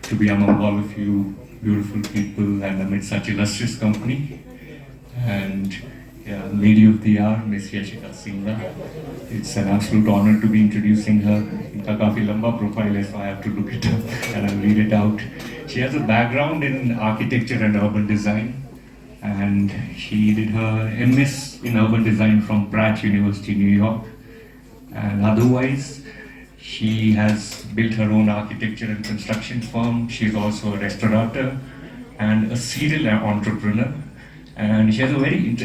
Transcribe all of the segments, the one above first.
to be among all of you beautiful people and amid such illustrious company. And yeah, Lady of the Hour, Miss Yashika Singla. It's an absolute honor to be introducing her. Inka काफी लंबा profile है, so I have to look it up and I'll read it out. She has a background in architecture and urban design, and she did her MS in urban design from Pratt University, New York. And otherwise, she has built her own architecture and construction firm. She's also a restaurateur and a serial entrepreneur. And she has a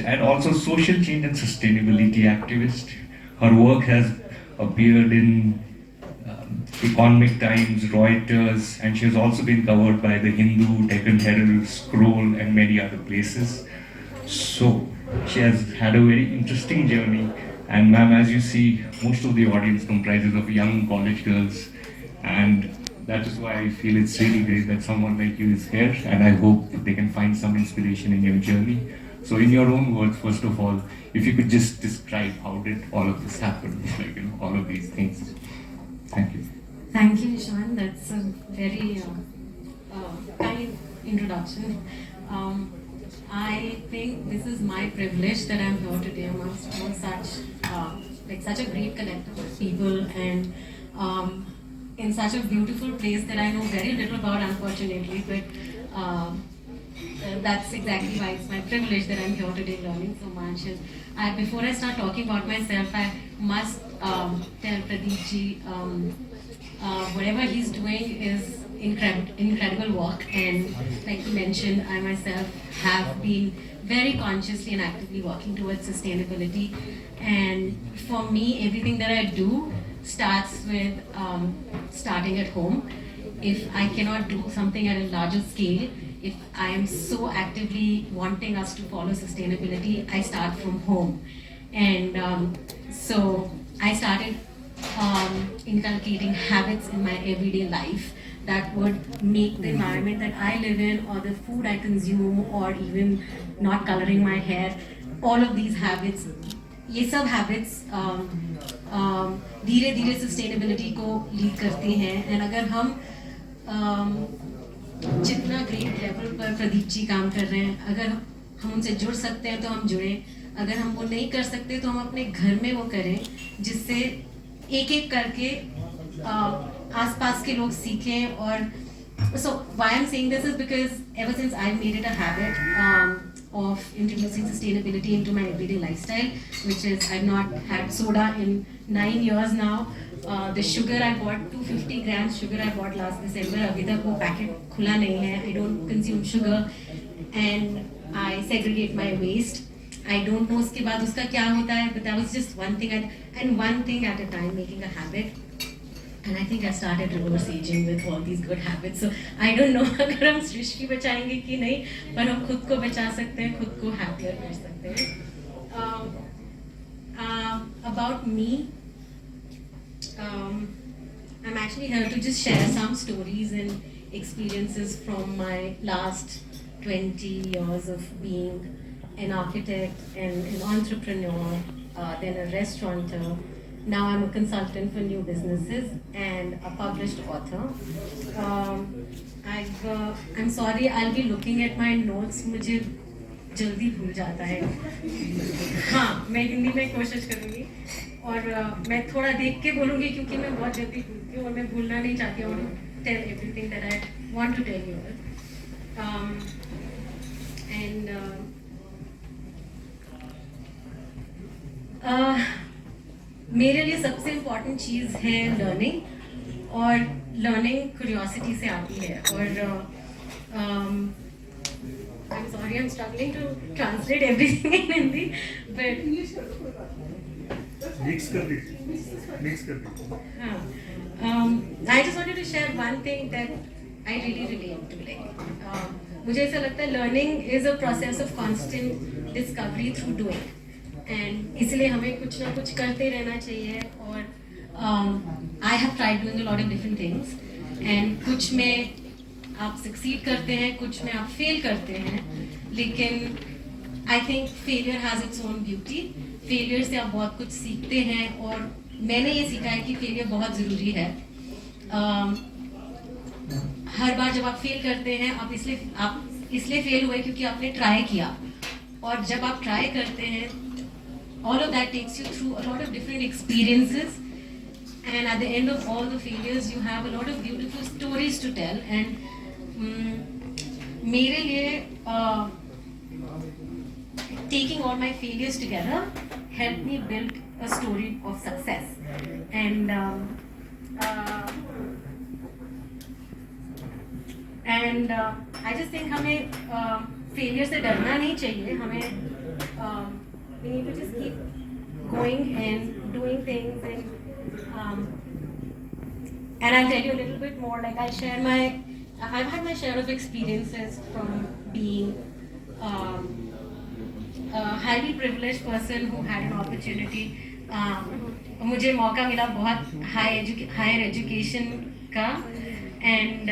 and also social change and sustainability activist. Her work has appeared in Economic Times, Reuters, and she has also been covered by the Hindu, Deccan Herald, Scroll, and many other places. So she has had a very interesting journey. And ma'am, as you see, most of the audience comprises of young college girls, and that is why I feel it's really great that someone like you is here, and I hope they can find some inspiration in your journey. So in your own words, first of all, if you could just describe how did all of this happen, like, all of these things. Thank you. Thank you, Sean. That's a very kind introduction. I think this is my privilege that I'm here today amongst all such a great collective of people, and in such a beautiful place that I know very little about, unfortunately, but that's exactly why it's my privilege that I'm here today learning so much. And before I start talking about myself, I must tell Pradeep ji, whatever he's doing is incredible work, and like you mentioned, I myself have been very consciously and actively working towards sustainability. And for me, everything that I do starts with starting at home. If I cannot do something at a larger scale, if I am so actively wanting us to follow sustainability, I start from home. And so I started inculcating habits in my everyday life that would make the environment that I live in, or the food I consume, or even not coloring my hair, all of these habits, ये सब habits धीरे धीरे sustainability को lead करते हैं. And अगर हम जितना great level पर प्रदीप जी काम कर रहे हैं, अगर हम उनसे जुड़ सकते हैं तो हम जुड़ें, अगर हम वो नहीं कर सकते तो हम अपने घर में वो करें, जिससे एक एक करके आसपास के लोग सीखें. और so why I'm saying this is because ever since I made it a habit of introducing sustainability into my everyday lifestyle, which is I've not had soda in 9 years now. The sugar I bought, 250 grams sugar I bought last December, अभी तक वो packet खुला नहीं है. I don't consume sugar and I segregate my waste. I don't know उसके बाद उसका क्या होता है, but that was just one thing at a time, making a habit. And I think I started reverse aging with all these good habits. So I don't know अगर हम सृष्टि बचाएंगे कि नहीं, पर हम खुद को बचा सकते हैं, खुद को happier कर सकते हैं. About me, I'm actually here to just share some stories and experiences from my last 20 years of being an architect and an entrepreneur, then a restaurateur. Now I'm a consultant for new businesses and a published author. I'm sorry, I'll be looking at my notes. मुझे जल्दी भूल जाता है. हाँ, मैं हिंदी में कोशिश करूँगी और मैं थोड़ा देख के बोलूँगी क्योंकि मैं बहुत जल्दी भूलती हूँ और मैं भूलना नहीं चाहती हूँ. Tell everything that I want to tell you. मेरे लिए सबसे इम्पॉर्टेंट चीज़ है लर्निंग, और लर्निंग क्यूरियोसिटी से आती है. और I'm sorry, I'm struggling to translate everything in Hindi, but Mix कर दीजिए. I just wanted to share one thing that I really relate to. Like, मुझे ऐसा लगता है learning is a process of constant discovery through doing. And इसलिए हमें कुछ ना कुछ करते रहना चाहिए. और I have tried doing a lot of different things, and कुछ में आप succeed करते हैं, कुछ में आप fail करते हैं, लेकिन I think failure has its own beauty. Failure से आप बहुत कुछ सीखते हैं, और मैंने ये सीखा है कि failure बहुत ज़रूरी है. हर बार जब आप फेल करते हैं आप इसलिए फेल हुए क्योंकि आपने ट्राई किया, और जब आप ट्राई करते हैं all of that takes you through a lot of different experiences, and at the end of all the failures you have a lot of beautiful stories to tell. And मेरे लिए taking all my failures together helped me build a story of success. And I just think हमें failure से डरना नहीं चाहिए, हमें we need to just keep going and doing things. And I'll tell you a little bit more. Like I've had my share of experiences from being a highly privileged person who had an opportunity. मुझे मौका मिला बहुत higher education का, and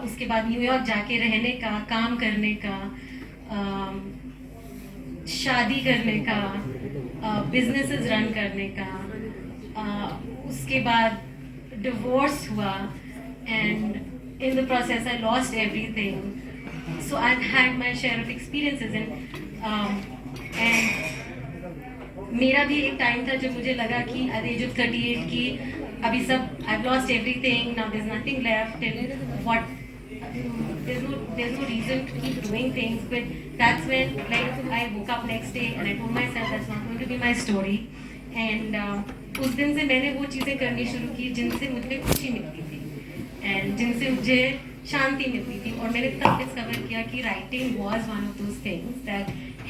उसके बाद New York जाके रहने का, काम करने का, शादी करने का, बिजनेसेस रन करने का, उसके बाद डिवोर्स हुआ, and in the process I lost everything. So I had my share of experiences. And मेरा भी एक टाइम था जब मुझे लगा कि एट द एज ऑफ 38 की अभी सब I have lost everything, now there is nothing left, and what there's no reason to keep doing things. But that's when, like, I woke up next day and I told myself that's not going to be my story. And उस दिन से मैंने वो चीज़ें करनी शुरू की जिनसे मुझे खुशी मिलती थी and जिनसे मुझे शांति मिलती थी. और मैंने तब डिस्कवर किया कि writing was one of those things that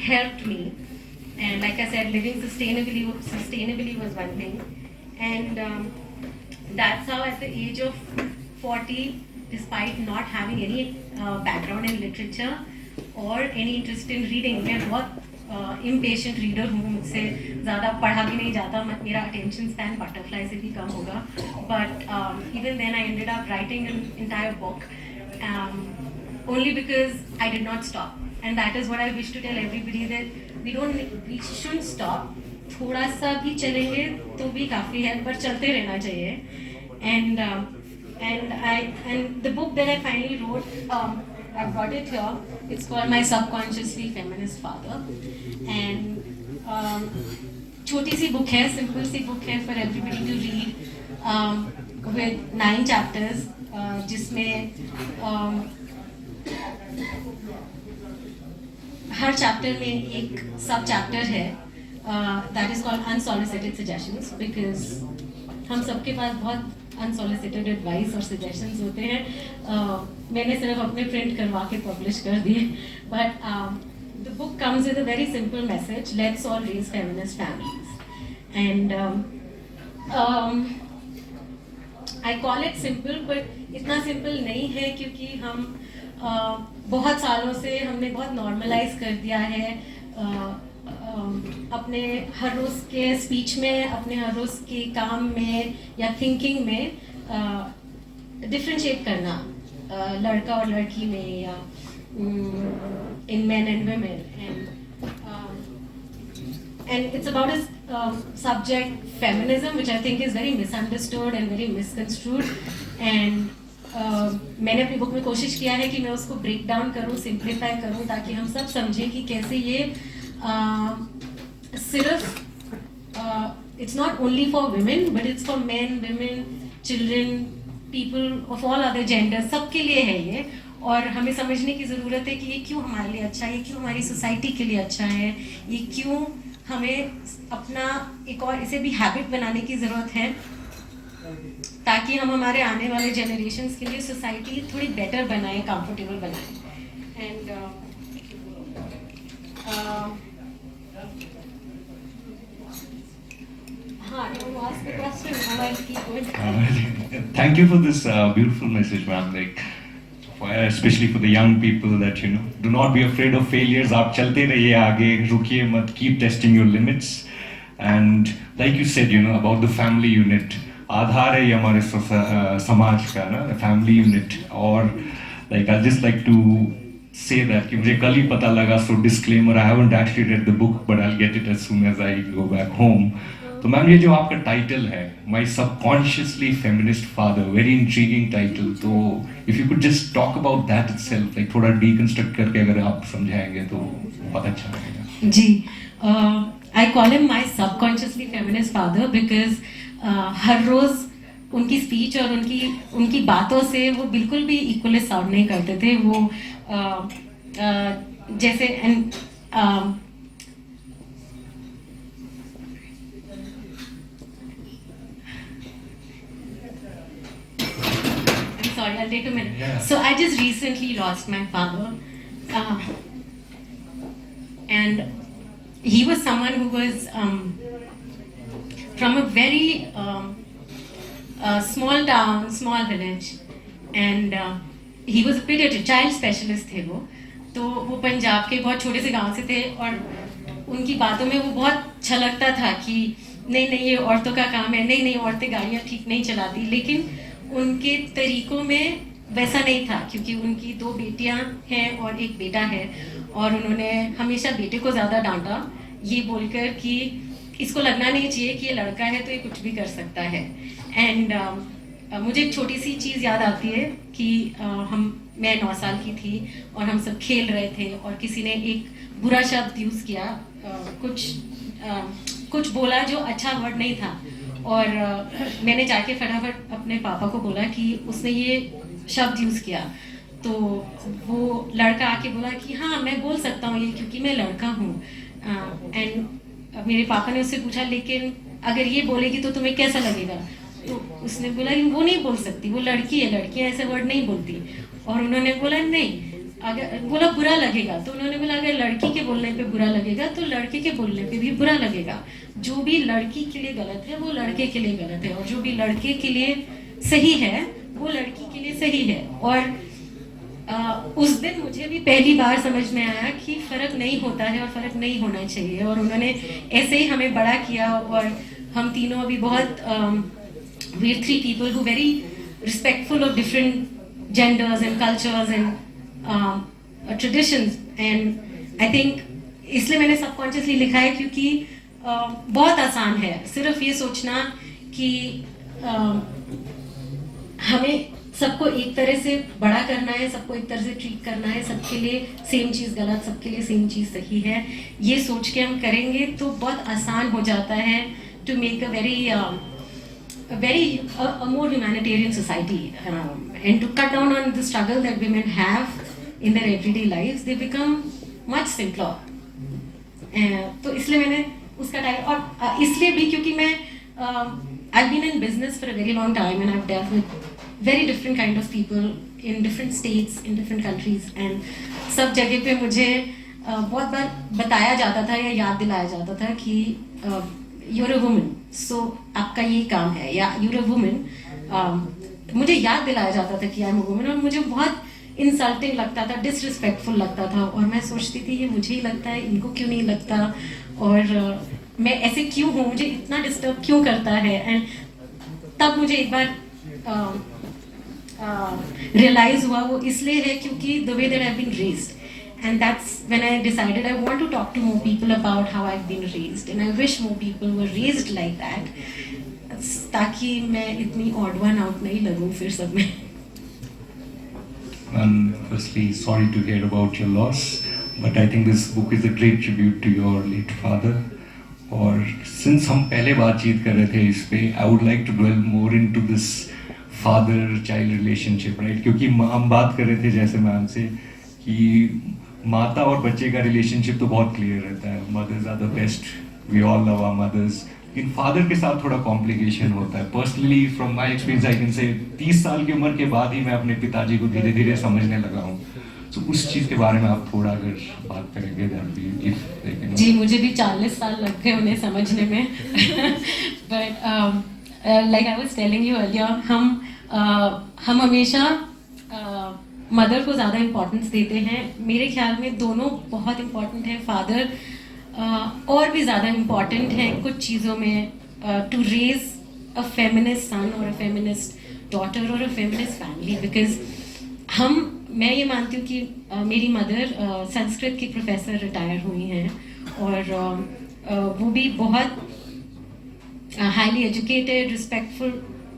helped me. And like I said, living sustainably was one thing. And that's how at the age of 40, despite not having any background in literature or any interest in reading, मैं बहुत impatient reader हूँ, मुझसे ज़्यादा पढ़ा भी नहीं जाता, मेरा attention span butterfly से भी कम होगा. But even then I ended up writing an entire book, only because I did not stop. And that is what I wish to tell everybody, that we shouldn't stop. थोड़ा सा भी चलेंगे तो भी काफ़ी है, पर चलते रहना चाहिए. And the book that I finally wrote, I brought it here. It's called My Subconsciously Feminist Father. And छोटी सी book है, simple सी book है for everybody to read, with 9 chapters, जिसमें हर chapter में एक sub chapter है, that is called Unsolicited Suggestions, because हम सबके पास बहुत अनसॉलिसिटेड एडवाइस और सजेशंस होते हैं. मैंने सिर्फ अपने प्रिंट करवा के पब्लिश कर दिए. But the book comes with a very simple message: let's all raise feminist families. And I call it simple, but इतना सिंपल नहीं है क्योंकि हम बहुत सालों से हमने बहुत नॉर्मलाइज कर दिया है अपने हर रोज़ के स्पीच में, अपने हर रोज़ के काम में या थिंकिंग में डिफ्रेंशिएट करना लड़का और लड़की में, या इन men and women. And it's about a subject, feminism, which I think is very misunderstood and very misconstrued. And मैंने अपनी बुक में कोशिश किया है कि मैं उसको ब्रेक डाउन करूँ, सिंप्लीफाई करूँ, ताकि हम सब समझें कि कैसे ये सिर्फ it's not only for women, but it's for men, women, children, people of all other genders, सबके लिए है ये. और हमें समझने की ज़रूरत है कि ये क्यों हमारे लिए अच्छा है, ये क्यों हमारी सोसाइटी के लिए अच्छा है, ये क्यों हमें अपना एक और इसे भी हैबिट बनाने की ज़रूरत है, ताकि हम हमारे आने वाले जनरेशन्स के लिए सोसाइटी थोड़ी बेटर बनाएं, कंफर्टेबल बनाएं. And Thank you for this beautiful message, ma'am. Like, especially for the young people, that do not be afraid of failures. आप चलते रहिए आगे, रुकिए मत. Keep testing your limits. And like you said, about the family unit, आधार है ये हमारे समाज का ना, family unit. और like I'd just like to say that कि मुझे कल ही पता लगा, so disclaimer, I haven't actually read the book, but I'll get it as soon as I go back home. तो मैम ये जो आपका टाइटल है my subconsciously feminist father, very intriguing title, तो if you could just talk about that itself, like थोड़ा deconstruct करके अगर आप समझाएंगे तो बहुत अच्छा लगेगा। जी, I call him my subconsciously feminist father because हर रोज उनकी स्पीच और उनकी बातों से वो बिल्कुल भी इक्वली साउंड नहीं करते थे। वो जैसे sorry, I'll take a minute. Yeah. So I just recently lost my father, and he was someone who was from a very small town, small village, and he was a pediatric child specialist थे वो। तो वो पंजाब के बहुत छोटे से गांव से थे और उनकी बातों में वो बहुत छलकता था कि नहीं नहीं ये औरतों का काम है, नहीं नहीं औरतें गाड़ियाँ ठीक नहीं चलाती, लेकिन उनके तरीकों में वैसा नहीं था क्योंकि उनकी 2 बेटियां हैं और 1 बेटा है और उन्होंने हमेशा बेटे को ज़्यादा डांटा ये बोलकर कि इसको लगना नहीं चाहिए कि ये लड़का है तो ये कुछ भी कर सकता है। एंड मुझे एक छोटी सी चीज़ याद आती है कि मैं 9 साल की थी और हम सब खेल रहे थे और किसी ने एक बुरा शब्द यूज़ किया, कुछ बोला जो अच्छा वर्ड नहीं था और मैंने जाके फटाफट अपने पापा को बोला कि उसने ये शब्द यूज़ किया। तो वो लड़का आके बोला कि हाँ मैं बोल सकता हूँ ये क्योंकि मैं लड़का हूँ। एंड मेरे पापा ने उससे पूछा लेकिन अगर ये बोलेगी तो तुम्हें कैसा लगेगा? तो उसने बोला कि वो नहीं बोल सकती, वो लड़की है, लड़कियाँ ऐसे वर्ड नहीं बोलती। और उन्होंने बोला नहीं, अगर बोला बुरा लगेगा, तो उन्होंने बोला अगर लड़की के बोलने पे बुरा लगेगा तो लड़के के बोलने पे भी बुरा लगेगा। जो भी लड़की के लिए गलत है वो लड़के के लिए गलत है और जो भी लड़के के लिए सही है वो लड़की के लिए सही है। और उस दिन मुझे भी पहली बार समझ में आया कि फ़र्क नहीं होता है और फ़र्क नहीं होना चाहिए। और उन्होंने ऐसे ही हमें बड़ा किया और हम तीनों अभी बहुत we're 3 people who very respectful of different genders and cultures and traditions, and I think इसलिए मैंने सबकॉन्शियसली लिखा है क्योंकि बहुत आसान है सिर्फ ये सोचना कि हमें सबको एक तरह से बड़ा करना है, सबको एक तरह से ट्रीट करना है, सबके लिए सेम चीज़ गलत, सबके लिए सेम चीज़ सही है। ये सोच के हम करेंगे तो बहुत आसान हो जाता है to make a more humanitarian society, and to cut down on the struggle that women have in their everyday lives. They become much simpler. तो इसलिए मैंने उसका टाइप और इसलिए भी क्योंकि मैं I've been in business for a very long time and I've dealt with very different kind of people in different states, in different countries, and सब जगह पे मुझे बहुत बार बताया जाता था या याद दिलाया जाता था कि you're a woman, so आपका ये काम है, या you're a woman। मुझे याद दिलाया जाता था कि I'm a woman और मुझे बहुत इंसल्टिंग लगता था, डिसरिस्पेक्टफुल लगता था और मैं सोचती थी ये मुझे ही लगता है, इनको क्यों नहीं लगता और मैं ऐसे क्यों हूँ, मुझे इतना डिस्टर्ब क्यों करता है। एंड तब मुझे एक बार रियलाइज हुआ वो इसलिए है क्योंकि the way that I have been raised, and that's when I decided I want to talk to more people about how I've been raised, and I wish more people were raised like that, ताकि मैं इतनी odd one out नहीं लगूं फिर सब में। Firstly, sorry to hear about your loss, but I think this book is a great tribute to your late father. और since हम पहले बातचीत कर रहे थे इस पे, I would like to dwell more into this father-child relationship, right? क्योंकि हम बात कर रहे थे जैसे मैम से कि माता और बच्चे का रिलेशनशिप तो बहुत क्लियर रहता है, mothers are the best, we all love our mothers, लेकिन फादर के साथ थोड़ा कॉम्प्लिकेशन होता है। Personally from my experience I can say 30 साल की उम्र के बाद ही मैं अपने पिताजी को धीरे धीरे समझने लगा हूँ। तो उस चीज़ के बारे में आप थोड़ा अगर बात करेंगे दैट। जी, मुझे भी 40 साल लग गए उन्हें समझने में but like I was telling you earlier, हम हमेशा मदर को ज़्यादा इम्पोर्टेंस देते हैं। मेरे ख्याल में दोनों बहुत इम्पोर्टेंट हैं। फादर और भी ज़्यादा इम्पोर्टेंट है कुछ चीज़ों में, टू रेज अ फेमिनिस्ट सन और अ फेमिनिस्ट डॉटर और अ फेमिनिस्ट फैमिली, बिकॉज मैं ये मानती हूँ कि मेरी मदर संस्कृत की प्रोफेसर रिटायर हुई हैं और वो भी बहुत highly educated, respectful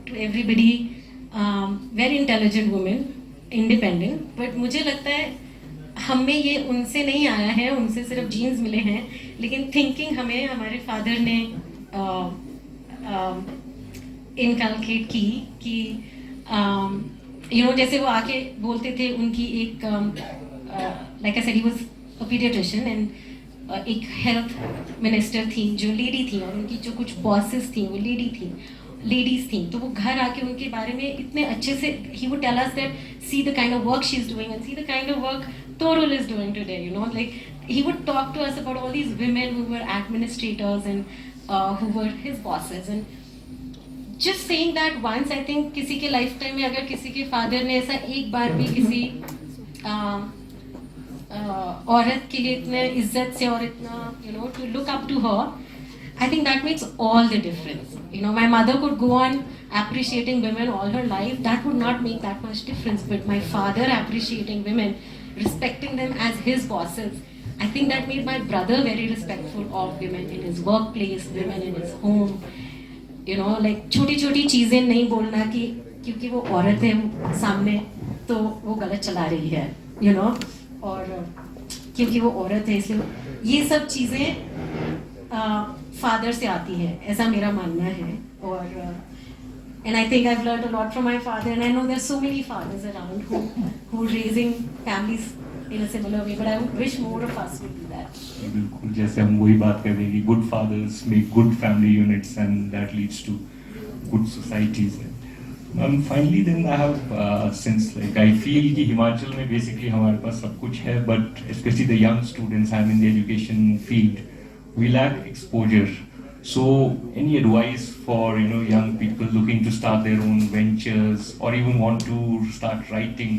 to everybody, very intelligent woman, independent. But मुझे लगता है हमें ये उनसे नहीं आया है, उनसे सिर्फ जीन्स मिले हैं, लेकिन थिंकिंग हमें हमारे फादर ने इनकलकेट की कि जैसे वो आके बोलते थे, उनकी एक like I said he was a paediatrician and एक हेल्थ मिनिस्टर थी जो लेडी थी, और उनकी जो कुछ बॉसेस थी वो लेडीज थी, तो वो घर आके उनके बारे में इतने अच्छे से ही would tell us that see the kind of work she is doing and see the kind of work Torul is doing today, like he would talk to us about all these women who were administrators and who were his bosses, and just saying that once, I think किसी के life time में अगर किसी के father ने ऐसा एक बार भी किसी औरत के लिए इतने इज्जत से और इतना to look up to her, I think that makes all the difference. My mother could go on appreciating women all her life. That would not make that much difference. But my father appreciating women, respecting them as his bosses, I think that made my brother very respectful of women in his workplace, women in his home. Like छोटी-छोटी चीजें नहीं बोलना कि क्योंकि वो औरत है सामने तो वो गलत चला रही है, और क्योंकि वो औरत है इसलिए ये सब चीजें फादर से आती है, ऐसा मेरा मानना है. और and I think I've learned a lot from my father, and I know there's so many fathers around who are raising families in a similar way, but I would wish more of us would do that. बिल्कुल, जैसे हम वही बात कर रहे हैं कि good fathers make good family units and that leads to good societies. Finally then I have since like I feel कि हिमाचल में basically हमारे पास सब कुछ है, but especially the young students I'm in the education field, we lack exposure. So any advice for young people looking to start their own ventures or even want to start writing?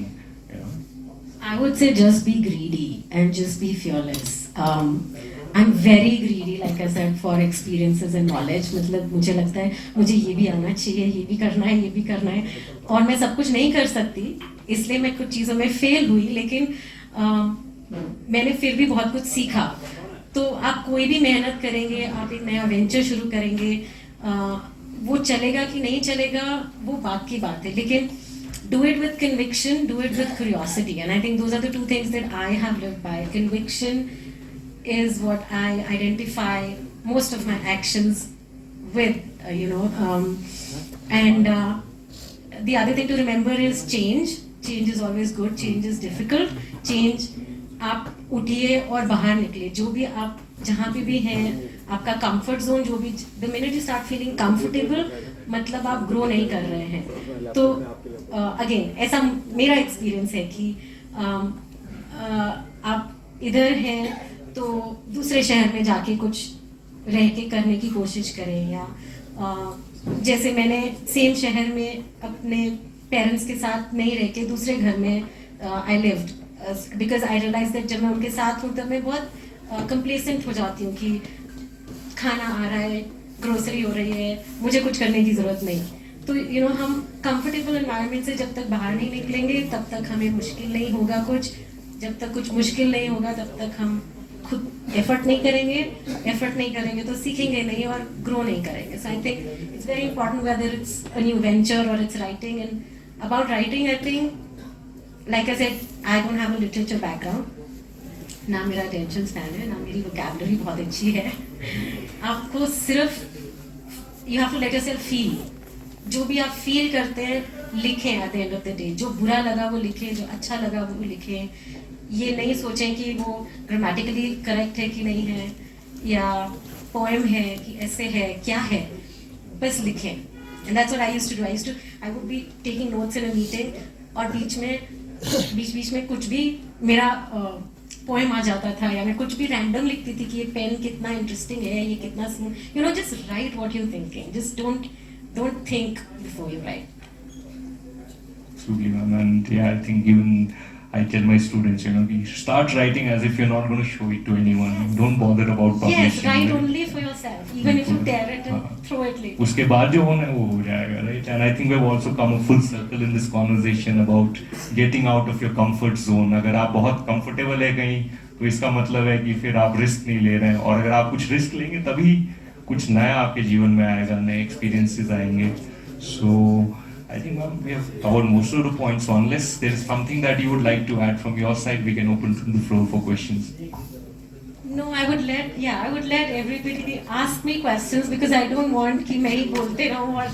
I would say just be greedy and just be fearless. I'm very greedy, like I said, for experiences and knowledge. मतलब मुझे लगता है मुझे ये भी आना चाहिए, ये भी करना है, और मैं सब कुछ नहीं कर सकती, इसलिए मैं कुछ चीज़ों में फेल हुई, लेकिन मैंने फिर भी बहुत कुछ सीखा. तो आप कोई भी मेहनत करेंगे, आप एक नया वेंचर शुरू करेंगे, वो चलेगा कि नहीं चलेगा वो बात की बात है, लेकिन do it with conviction, do it with curiosity, and I think those are the two things that I have lived by. Conviction is what I identify most of my actions with, and the other thing to remember is change. Change is always good, change is difficult, change आप उठिए और बाहर निकले, जो भी आप जहाँ पे भी हैं, आपका कंफर्ट जोन जो भी, the minute you start feeling comfortable मतलब आप ग्रो नहीं कर रहे हैं. तो अगेन ऐसा मेरा एक्सपीरियंस है कि आप इधर हैं तो दूसरे शहर में जाके कुछ रह के करने की कोशिश करें, या जैसे मैंने सेम शहर में अपने पेरेंट्स के साथ नहीं रह के दूसरे घर में I lived, because I realise that जब मैं उनके साथ हूँ तब मैं बहुत कंप्लेसेंट हो जाती हूँ कि खाना आ रहा है, ग्रोसरी हो रही है, मुझे कुछ करने की ज़रूरत नहीं. तो हम कंफर्टेबल एनवायरनमेंट से जब तक बाहर नहीं निकलेंगे तब तक हमें मुश्किल नहीं होगा कुछ, जब तक कुछ मुश्किल नहीं होगा तब तक हम खुद एफर्ट नहीं करेंगे तो सीखेंगे नहीं और ग्रो नहीं करेंगे. So I think it's very important whether it's a new venture और it's writing. And about writing, I think like I said, I don't have a literature background. ना मेरा attention span है, ना मेरी vocabulary बहुत अच्छी है. आपको सिर्फ you have to let yourself feel. जो भी आप feel करते हैं लिखें at the end of the day. जो बुरा लगा वो लिखें, जो अच्छा लगा वो लिखें. ये नहीं सोचें कि वो grammatically correct है कि नहीं है, या poem है कि ऐसे है क्या है, बस लिखें. And that's what I used to do. I would be taking notes in a meeting और बीच में कुछ भी मेरा पोएम आ जाता था, या मैं कुछ भी रैंडम लिखती थी कि ये पेन कितना इंटरेस्टिंग है, ये कितना smooth, just right what you thinking, just don't think before you right. Absolutely, ma'am. And yeah, I think even I tell my students, start writing as if you're not going to show it to anyone. Yes. Don't bother about publishing. Yes, write only for yourself, even if you tear it and throw it later. उसके बाद जो होना है वो हो जाएगा, right? And I think we've also come a full circle in this conversation about getting out of your comfort zone. अगर आप बहुत comfortable है कहीं, तो इसका मतलब है कि फिर आप रिस्क नहीं ले रहे हैं, और अगर आप कुछ रिस्क लेंगे तभी कुछ नया आपके जीवन में आएगा, नए एक्सपीरियंसेस आएंगे. So I think ma'am, we have covered most of the points. So unless there is something that you would like to add from your side, we can open the floor for questions. No, I would let everybody ask me questions because I don't want कि मैं ही बोलते रहूँ और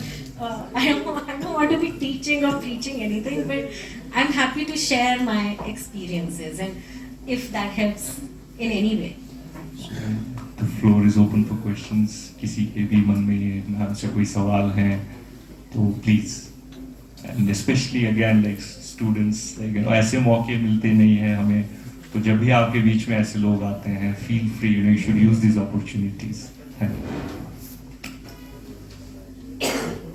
I don't want to be teaching or preaching anything, but I'm happy to share my experiences and if that helps in any way. So, the floor is open for questions. किसी के भी मन में आपसे कोई सवाल है तो please, and especially again like students, like ऐसे मौके मिलते नहीं हैं हमें, तो जब भी आपके बीच में ऐसे लोग आते हैं, feel free, you should use these opportunities.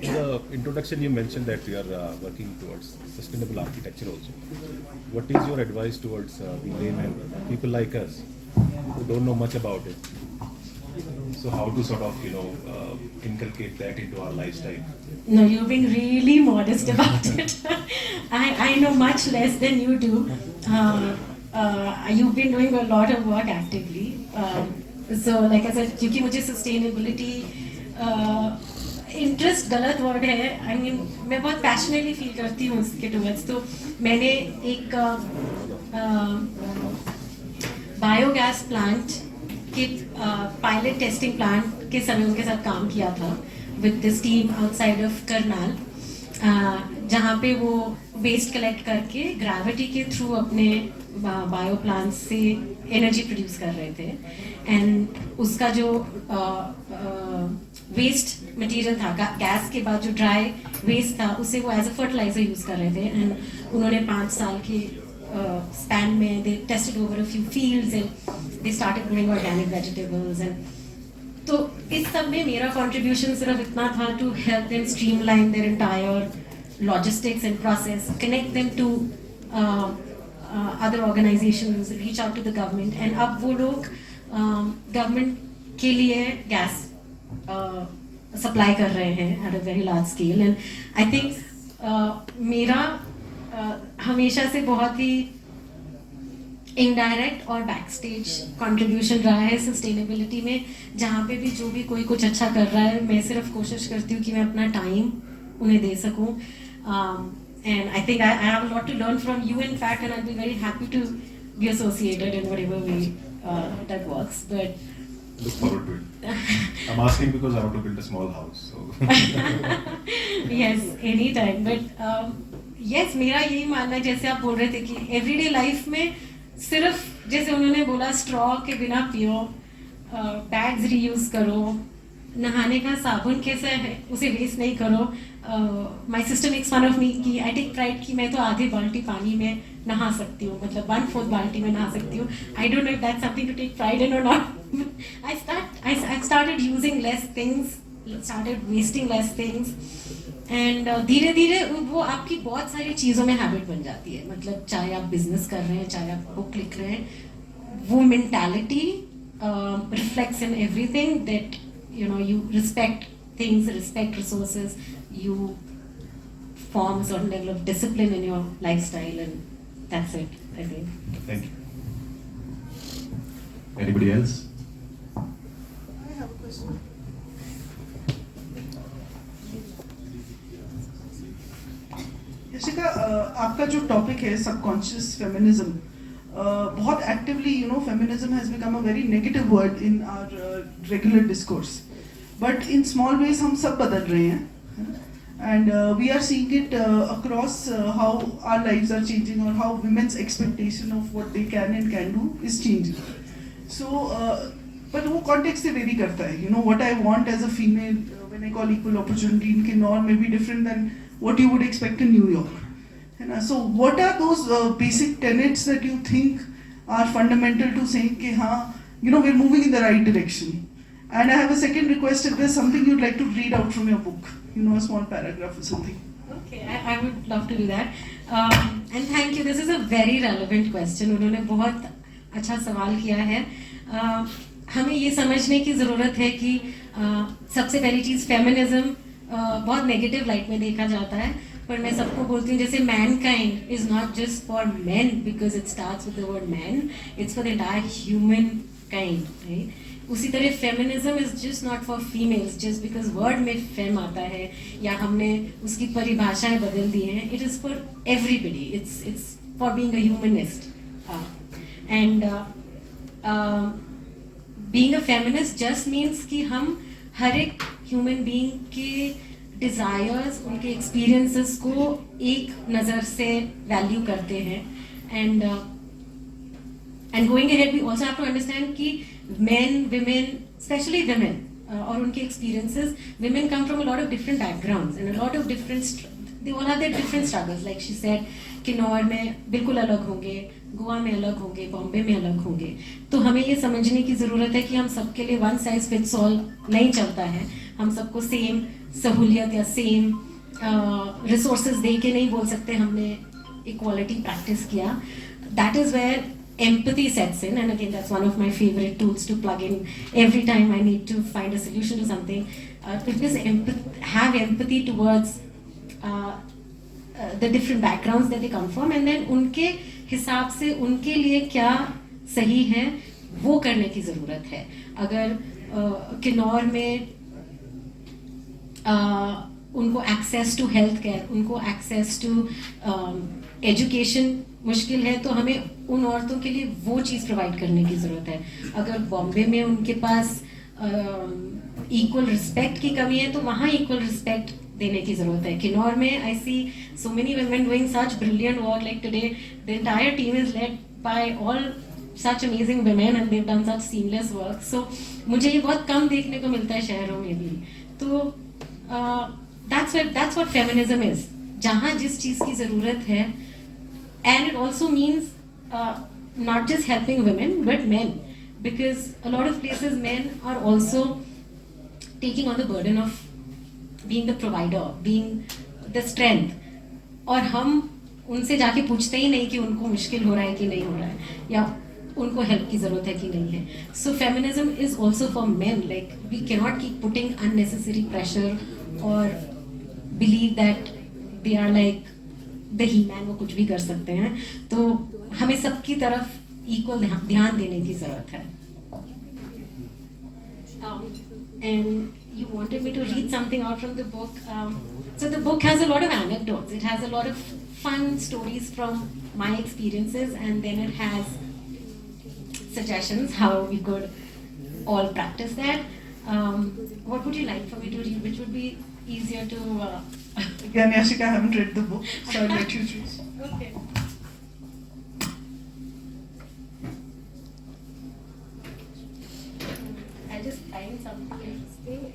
In the introduction, you mentioned that you are working towards sustainable architecture also. What is your advice towards the laymen, people like us, who don't know much about it? So how to sort of, inculcate that into our lifestyle? No, you're being really modest about it. I know much less than you do. You've been doing a lot of work actively. So like I said, क्योंकि मुझे sustainability interest गलत word है, I mean मैं बहुत passionately feel करती हूँ उसके towards. तो मैंने एक बायोगैस प्लांट के पायलट टेस्टिंग प्लांट के समय उनके साथ काम किया था with this team outside of Karnal, जहाँ पे वो वेस्ट कलेक्ट करके ग्रेविटी के थ्रू अपने बायो प्लांट्स से एनर्जी प्रोड्यूस कर रहे थे. एंड उसका जो वेस्ट मटेरियल था, गैस के बाद जो ड्राई वेस्ट था, उसे वो एज अ फर्टिलाइजर यूज़ कर रहे थे. एंड उन्होंने 5 साल के स्पैन में they tested over a few fields and they started growing organic vegetables. And तो इस सब में मेरा कंट्रीब्यूशन सिर्फ इतना था to help them streamline their entire logistics and process, connect them to other organizations, reach out to the government. And अब वो लोग government के लिए gas supply कर रहे हैं at a very large scale. And I think मेरा हमेशा से बहुत ही इनडायरेक्ट और बैकस्टेज कंट्रीब्यूशन रहा है सस्टेनेबिलिटी में. जहाँ पे भी जो भी कोई कुछ अच्छा कर रहा है, मैं सिर्फ कोशिश करती हूँ कि मैं अपना टाइम उन्हें दे सकूँ. And I think I have a lot to learn from you, in fact, and I'll be very happy to be associated in whatever way that works. But look forward to it. I'm asking because I want to build a small house. So. Yes, anytime. But yes, मेरा यही मानना है, जैसे आप बोल रहे थे कि everyday life में सिर्फ जैसे उन्होंने बोला straw के बिना पियो, bags reuse करो, नहाने का साबुन कैसा है उसे वेस्ट नहीं करो. My sister makes fun of me कि आई टेक प्राइड कि मैं तो आधे बाल्टी पानी में नहा सकती हूँ, मतलब 1/4 बाल्टी में नहा सकती हूँ. I don't know if that's something to take pride in और not. I started using less things, started wasting less things. And धीरे धीरे वो आपकी बहुत सारी चीज़ों में हैबिट बन जाती है. मतलब चाहे आप बिजनेस कर रहे हैं, चाहे आप बुक लिख रहे हैं, वो mentality reflects in everything that you respect things, respect resources, you form a certain level of discipline in your lifestyle, and that's it, I think. Thank you. Anybody else? I have a question. Yashika, आपका जो topic है subconscious feminism, बहुत actively feminism has become a very negative word in our regular discourse, but in small ways हम सब बदल रहे हैं. And we are seeing it across how our lives are changing और how women's expectation of what they can and can do is changing. So but वो context से vary करता है. What I want as a female when I call equal opportunity in Kinnaur may be different than what you would expect in New York. So what are those basic tenets that you think are fundamental to saying कि हाँ, we're moving in the right direction? And I have a second request, if there's something you'd like to read out from your book, a small paragraph or something. Okay, I would love to do that. And thank you. This is a very relevant question. उन्होंने बहुत अच्छा सवाल किया है. हमें ये समझने की ज़रूरत है कि सबसे पहली चीज़ फेमिनिज्म बहुत नेगेटिव लाइट में देखा जाता है. पर मैं सबको बोलती हूँ जैसे Mankind is not just for man because it starts with the word man, it's for the entire human kind, right? उसी तरह feminism is just not for females just because word में फेम आता है या हमने उसकी परिभाषाएं बदल दी हैं. It is for everybody. It's for being a humanist and being a feminist just means कि हम हर एक ह्यूमन बीइंग के डिजायर्स, उनके एक्सपीरियंसेस को एक नज़र से वैल्यू करते हैं. And going ahead we also have to understand कि men, women, especially women, और उनके experiences, women come from a lot of different backgrounds and a lot of different, they all have their different struggles. Like she said, Kinnaur में बिल्कुल अलग होंगे, गोवा में अलग होंगे, बॉम्बे में अलग होंगे. तो हमें ये समझने की ज़रूरत है कि हम सबके लिए one size fits all नहीं चलता है. हम सबको सेम सहूलियत या सेम रिसोर्सेज दे के नहीं बोल सकते हमने इक्वालिटी प्रैक्टिस किया. That is where empathy sets in, and again that's one of my favorite tools to plug in every time I need to find a solution to something. To just have empathy towards the different backgrounds that they come from, and then उनके हिसाब से उनके लिए क्या सही है वो करने की ज़रूरत है. अगर किन्नौर में उनको एक्सेस टू हेल्थ केयर, उनको एक्सेस टू एजुकेशन मुश्किल है, तो हमें उन औरतों के लिए वो चीज़ प्रोवाइड करने की ज़रूरत है. अगर बॉम्बे में उनके पास इक्वल रिस्पेक्ट की कमी है तो वहाँ इक्वल रिस्पेक्ट देने की ज़रूरत है. किन्नौर में I see so many women doing such brilliant work. Like today the entire team is led by all such amazing women and they've done such seamless work. So मुझे ये बहुत कम देखने को मिलता है शहरों में भी. तो that's what feminism is. जहाँ जिस चीज़ की ज़रूरत है. And it also means not just helping women but men, because a lot of places men are also taking on the burden of being the provider, being the strength, और हम उनसे जाके पूछते ही नहीं कि उनको मुश्किल हो रहा है कि नहीं हो रहा है या उनको हेल्प की ज़रूरत है कि नहीं है. So feminism is also for men. Like we cannot keep putting unnecessary pressure or believe that they are like the he man, वो कुछ भी कर सकते हैं. तो हमें सबकी तरफ इक्वल ध्यान देने की ज़रूरत है. And you wanted me to read something out from the book. So the book has a lot of anecdotes. It has a lot of fun stories from my experiences, and then it has suggestions how we could all practice that. What would you like for me to read? Which would be easier to... Again, Yashika, I haven't read the book, so I'll let you choose. Okay. I'll just find something interesting.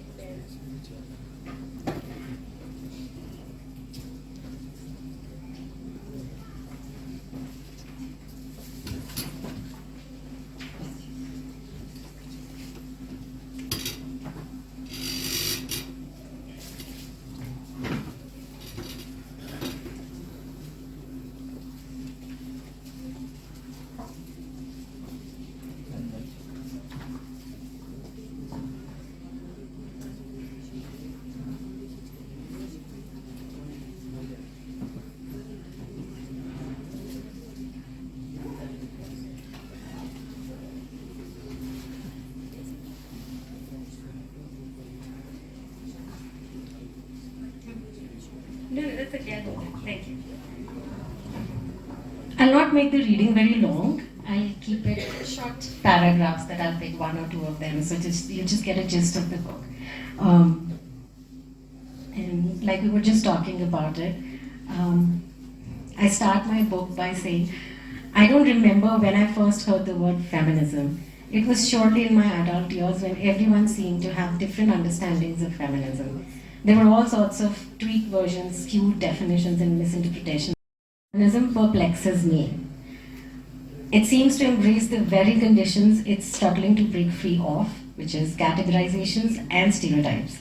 No, that's okay. Thank you. I'll not make the reading very long. I'll keep it short paragraphs that I'll pick one or two of them. So you'll just get a gist of the book. And like we were just talking about it, I start my book by saying, I don't remember when I first heard the word feminism. It was surely in my adult years when everyone seemed to have different understandings of feminism. There were all sorts of tweaked versions, skewed definitions, and misinterpretations. Feminism perplexes me. It seems to embrace the very conditions it's struggling to break free of, which is categorizations and stereotypes.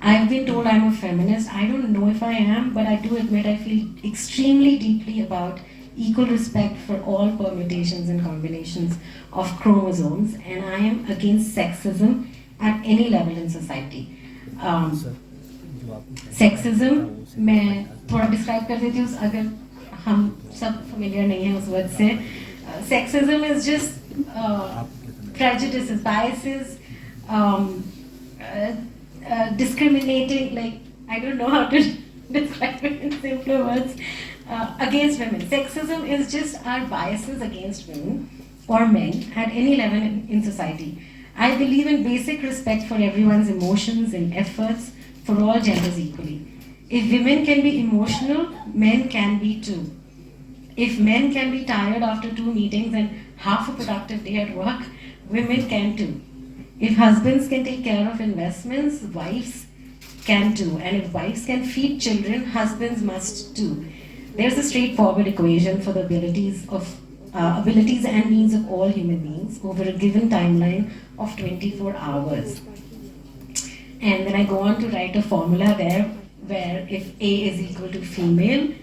I've been told I'm a feminist. I don't know if I am, but I do admit I feel extremely deeply about equal respect for all permutations and combinations of chromosomes, and I am against sexism at any level in society. Sexism मैं थोड़ा describe कर देती हूँ अगर हम सब familiar नहीं हैं उस वर्ड से. Sexism is just prejudices, biases um, discriminating, like, I don't know how to describe it in simpler words, against women. Sexism is just our biases against women or men at any level in society. I believe in basic respect for everyone's emotions and efforts for all genders equally. If women can be emotional, men can be too. If men can be tired after 2 meetings and half a productive day at work, women can too. If husbands can take care of investments, wives can too. And if wives can feed children, husbands must too. There's a straightforward equation for the abilities and needs of all human beings over a given timeline of 24 hours. And then I go on to write a formula there where if A is equal to female,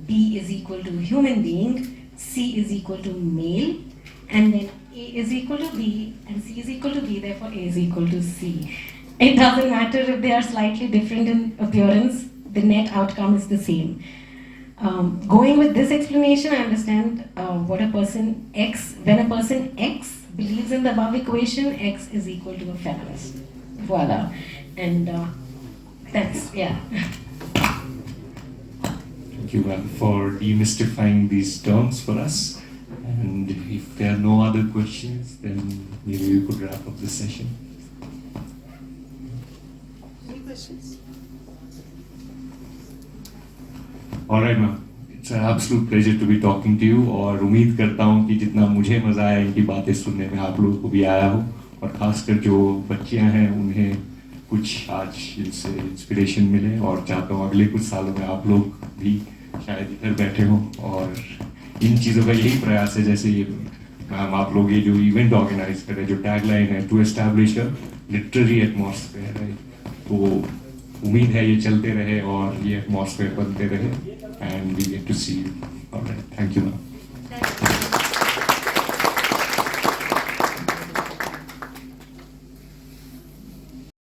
B is equal to human being, C is equal to male, and then A is equal to B and C is equal to B, therefore A is equal to C. It doesn't matter if they are slightly different in appearance, the net outcome is the same. Going with this explanation, I understand when a person X believes in the above equation, X is equal to a feminist. Voila. And that's, yeah. Thank you, ma'am, for demystifying these terms for us. And if there are no other questions, then maybe we could wrap up this session. Any questions? All right, ma'am. It's an absolute pleasure to be talking to you. और उम्मीद करता हूँ कि जितना मुझे मज़ा आया इनकी बातें सुनने में, आप लोगों को भी आया हो. और खासकर जो बच्चियाँ हैं उन्हें कुछ आज इनसे इंस्पिरेशन मिले. और चाहता हूँ अगले कुछ सालों में आप लोग भी शायद इधर बैठे हों और इन चीज़ों का यही प्रयास है. जैसे ये मैम आप लोग ये जो इवेंट ऑर्गेनाइज कर रहे हैं, जो टैगलाइन है, to establish a literary atmosphere है, तो उम्मीद है ये चलते रहे और ये एटमॉस्फेयर बनते रहे. And we get to see you. Alright, thank you ma'am.